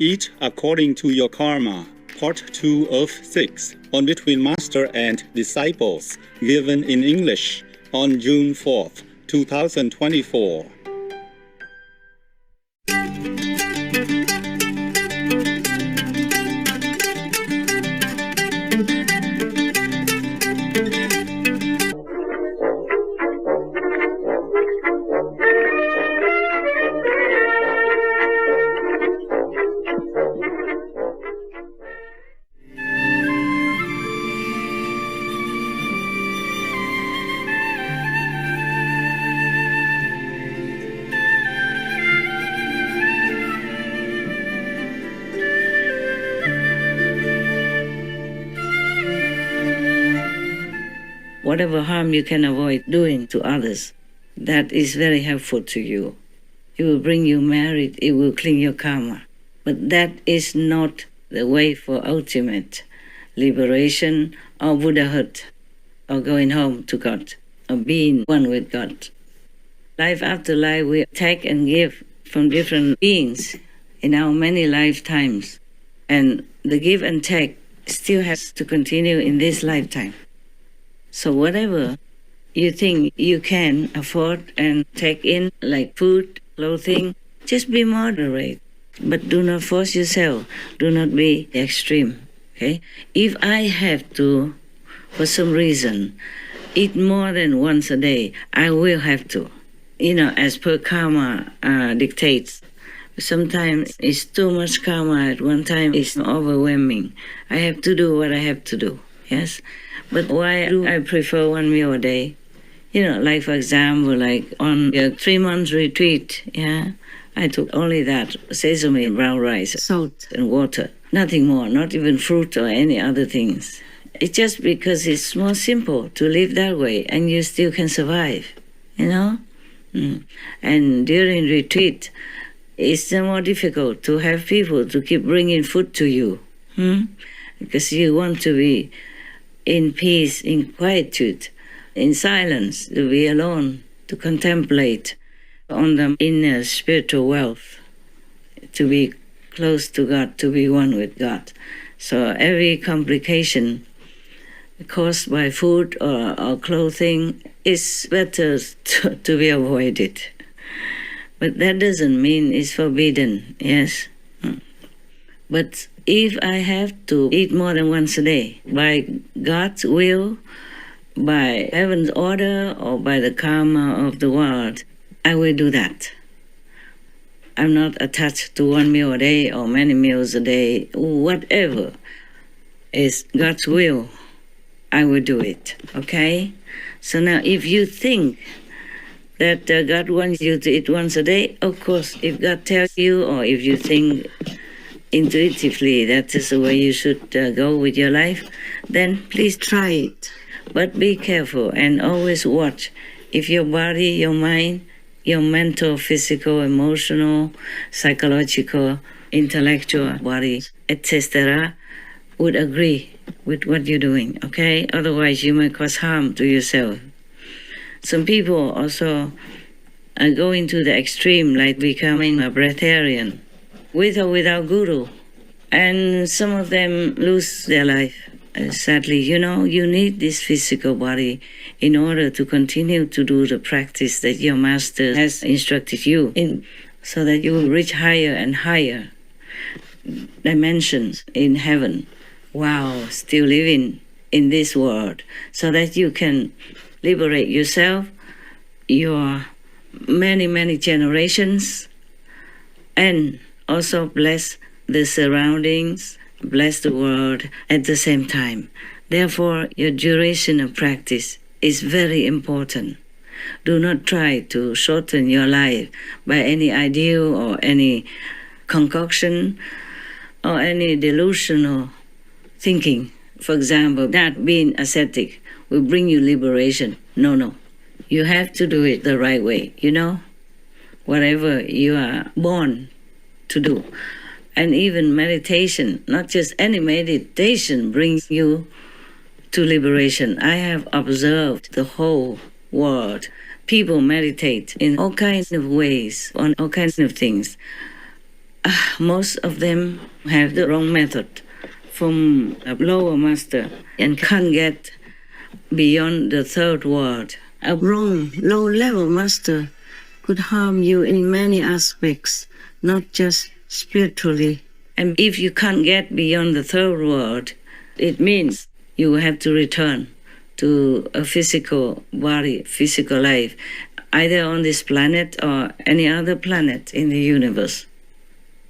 Eat According to Your Karma, Part 2 of 6, on Between Master and Disciples, given in English on June 4th, 2024. Whatever harm you can avoid doing to others, that is very helpful to you. It will bring you merit, it will clean your karma. But that is not the way for ultimate liberation or Buddhahood, or going home to God, or being one with God. Life after life, we take and give from different beings in our many lifetimes. And the give and take still has to continue in this lifetime. So whatever you think you can afford and take in, like food, clothing, just be moderate. But do not force yourself. Do not be extreme. Okay? If I have to, for some reason, eat more than once a day, I will have to. As per karma dictates. Sometimes it's too much karma at one time. It's overwhelming. I have to do what I have to do. Yes? But why do I prefer one meal a day? Like for example, like on a 3-month retreat, I took only that, sesame, brown rice, salt and water. Nothing more, not even fruit or any other things. It's just because it's more simple to live that way and you still can survive, And during retreat, it's more difficult to have people to keep bringing food to you, because you want to be in peace, in quietude, in silence, to be alone, to contemplate on the inner spiritual wealth, to be close to God, to be one with God. So every complication caused by food or clothing is better to be avoided. But that doesn't mean it's forbidden, yes? But if I have to eat more than once a day, by God's will, by heaven's order, or by the karma of the world, I will do that. I'm not attached to one meal a day or many meals a day. Whatever is God's will, I will do it, okay? So now if you think that God wants you to eat once a day, of course, if God tells you, or if you think intuitively that is the way you should go with your life, then please try it. But be careful and always watch if your body, your mind, your mental, physical, emotional, psychological, intellectual body, etc., would agree with what you're doing, okay? Otherwise, you may cause harm to yourself. Some people also go into the extreme, like becoming a breatharian, with or without guru. And some of them lose their life. Sadly, you need this physical body in order to continue to do the practice that your master has instructed you in, so that you will reach higher and higher dimensions in heaven while still living in this world, so that you can liberate yourself, your many, many generations, and also bless the surroundings, bless the world at the same time. Therefore, your duration of practice is very important. Do not try to shorten your life by any ideal or any concoction or any delusional thinking. For example, that being ascetic will bring you liberation. No. You have to do it the right way, whatever you are born to do. And even meditation, not just any meditation, brings you to liberation. I have observed the whole world. People meditate in all kinds of ways, on all kinds of things. most of them have the wrong method from a lower master and can't get beyond the third world. A wrong, low-level master could harm you in many aspects, not just spiritually. And if you can't get beyond the third world, it means you have to return to a physical body, physical life, either on this planet or any other planet in the universe.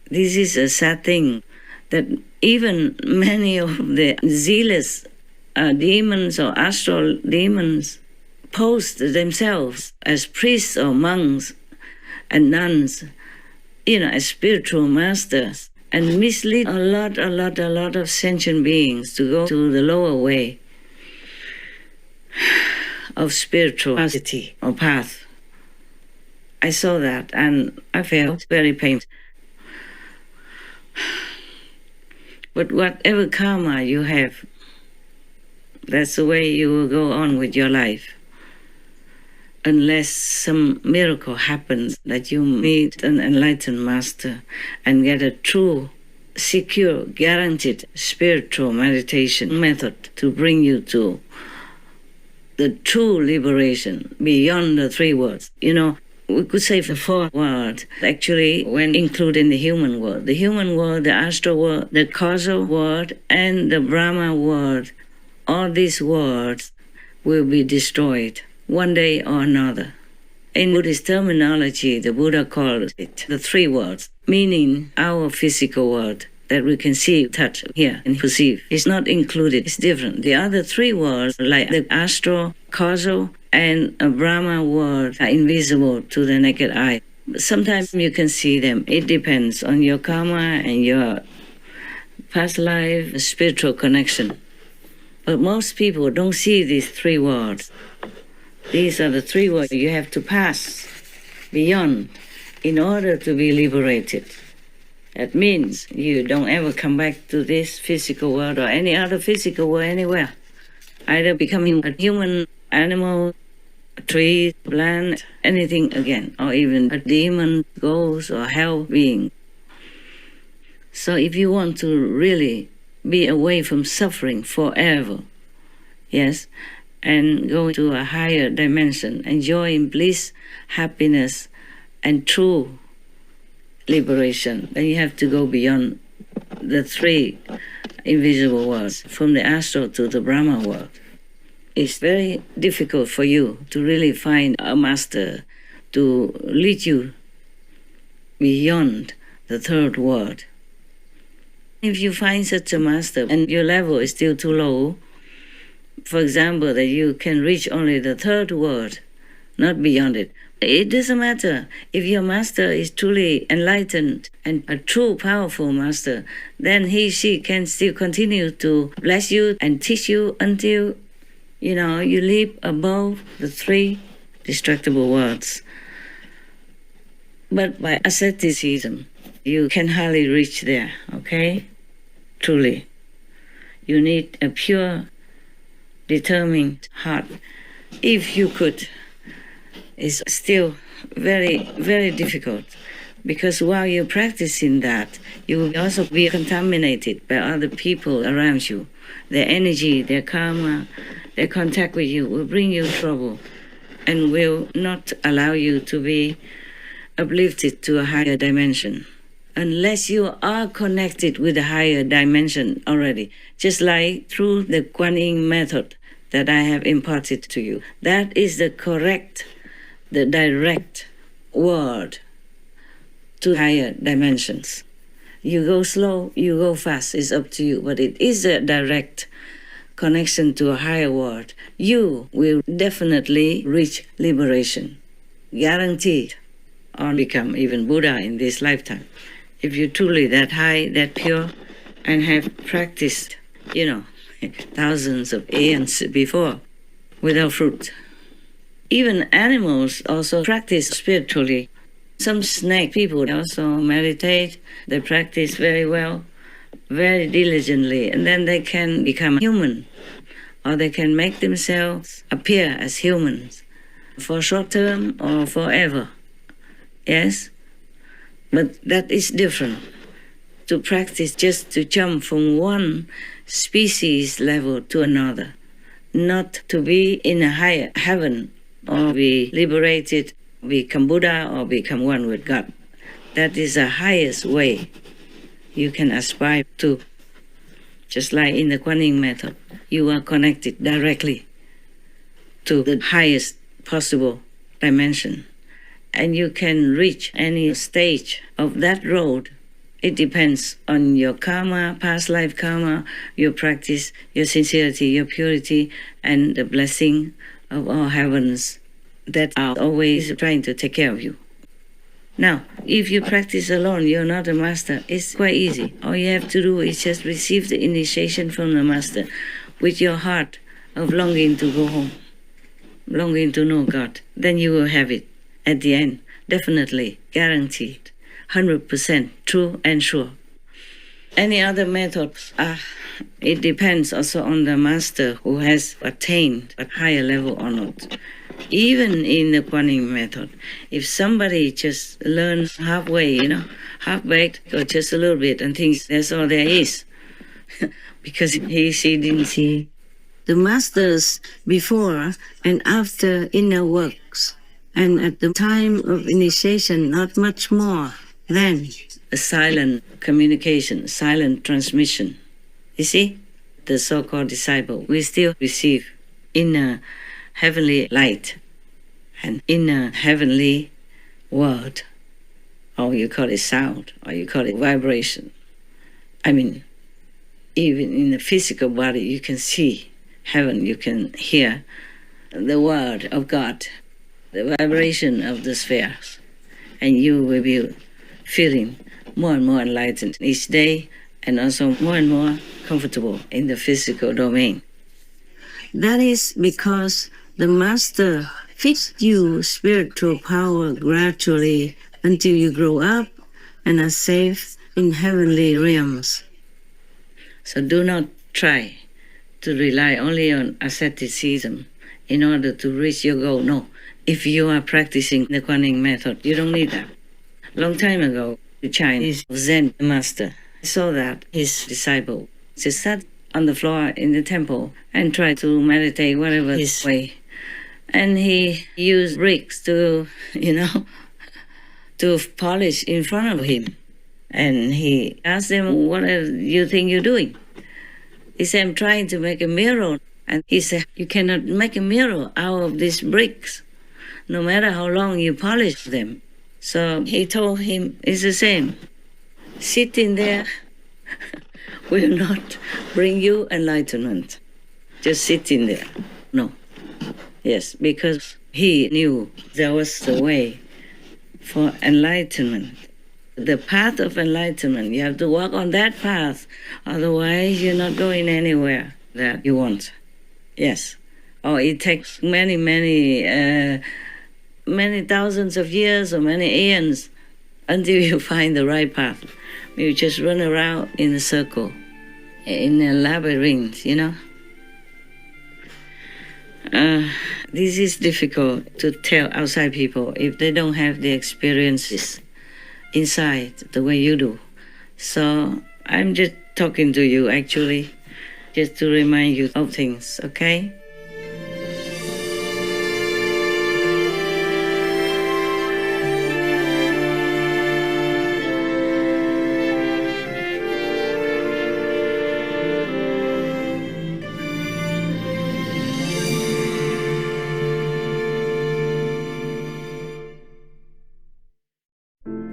This is a sad thing that even many of the zealous demons or astral demons pose themselves as priests or monks and nuns, as spiritual masters, and mislead a lot of sentient beings to go to the lower way of spirituality or path. I saw that and I felt very painful. But whatever karma you have, that's the way you will go on with your life. Unless some miracle happens that you meet an enlightened master and get a true, secure, guaranteed spiritual meditation method to bring you to the true liberation beyond the three worlds. We could say the fourth world, actually, when including the human world. The human world, the astral world, the causal world, and the Brahma world, all these worlds will be destroyed one day or another. In Buddhist terminology, the Buddha called it the three worlds, meaning our physical world that we can see, touch, hear, and perceive. It's not included, it's different. The other three worlds, like the astral, causal, and a Brahma world, are invisible to the naked eye. Sometimes you can see them. It depends on your karma and your past life, spiritual connection. But most people don't see these three worlds. These are the three worlds you have to pass beyond in order to be liberated. That means you don't ever come back to this physical world or any other physical world anywhere. Either becoming a human, animal, a tree, plant, anything again, or even a demon, ghost, or hell being. So if you want to really be away from suffering forever, yes, and go to a higher dimension, enjoying bliss, happiness, and true liberation, then you have to go beyond the three invisible worlds, from the astral to the Brahma world. It's very difficult for you to really find a master to lead you beyond the third world. If you find such a master and your level is still too low, for example, that you can reach only the third world, not beyond it, it doesn't matter. If your master is truly enlightened and a true powerful master, then she can still continue to bless you and teach you until you live above the three destructible worlds. But by asceticism, you can hardly reach there, okay? Truly. You need a pure, determined heart. If you could, it's still very, very difficult, because while you're practicing that, you will also be contaminated by other people around you. Their energy, their karma, their contact with you will bring you trouble and will not allow you to be uplifted to a higher dimension. Unless you are connected with a higher dimension already, just like through the Kuan Yin method that I have imparted to you. That is the correct, the direct word to higher dimensions. You go slow, you go fast, it's up to you, but it is a direct connection to a higher world. You will definitely reach liberation, guaranteed, or become even Buddha in this lifetime. If you're truly that high, that pure, and have practiced, thousands of aeons before, without fruit. Even animals also practice spiritually. Some snake people also meditate, they practice very well, very diligently, and then they can become human, or they can make themselves appear as humans for short term or forever. Yes? But that is different. To practice just to jump from one species level to another, not to be in a higher heaven or be liberated, become Buddha or become one with God. That is the highest way you can aspire to. Just like in the Kuan method, you are connected directly to the highest possible dimension. And you can reach any stage of that road. It depends on your karma, past life karma, your practice, your sincerity, your purity, and the blessing of all heavens that are always trying to take care of you. Now, if you practice alone, you're not a master, it's quite easy. All you have to do is just receive the initiation from the master with your heart of longing to go home, longing to know God. Then you will have it at the end, definitely, guaranteed, 100% true and sure. Any other methods, it depends also on the master who has attained a higher level or not. Even in the Kuan method, if somebody just learns halfway, half-baked or just a little bit and thinks that's all there is, because she didn't see the masters before and after inner works, and at the time of initiation, not much more than a silent communication, silent transmission. You see, the so-called disciple will still receive inner heavenly light and inner heavenly word, or you call it sound, or you call it vibration. I mean, even in the physical body, you can see heaven, you can hear the word of God, the vibration of the spheres, and you will be feeling more and more enlightened each day, and also more and more comfortable in the physical domain. That is because the master feeds you spiritual power gradually until you grow up and are safe in heavenly realms. So do not try to rely only on asceticism in order to reach your goal. No, if you are practicing the Kuan method, you don't need that. Long time ago, the Chinese Zen master saw that his disciple just sat on the floor in the temple and tried to meditate whatever his way. And he used bricks to, to polish in front of him. And he asked them, what do you think you're doing? He said, I'm trying to make a mirror. And he said, you cannot make a mirror out of these bricks, no matter how long you polish them. So he told him, it's the same. Sitting there will not bring you enlightenment. Just sitting there. No. Yes, because he knew there was the way for enlightenment. The path of enlightenment, you have to walk on that path. Otherwise, you're not going anywhere that you want. Yes. Or it takes many thousands of years or many eons until you find the right path. You just run around in a circle, in a labyrinth, This is difficult to tell outside people if they don't have the experiences inside the way you do. So I'm just talking to you, actually, just to remind you of things, okay?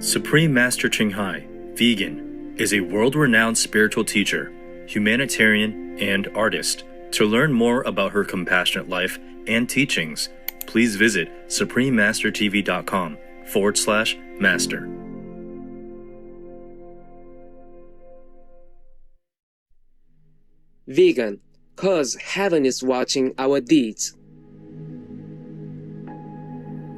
Supreme Master Ching Hai, vegan, is a world-renowned spiritual teacher, humanitarian, and artist. To learn more about her compassionate life and teachings, please visit suprememastertv.com/master. Vegan, cause heaven is watching our deeds.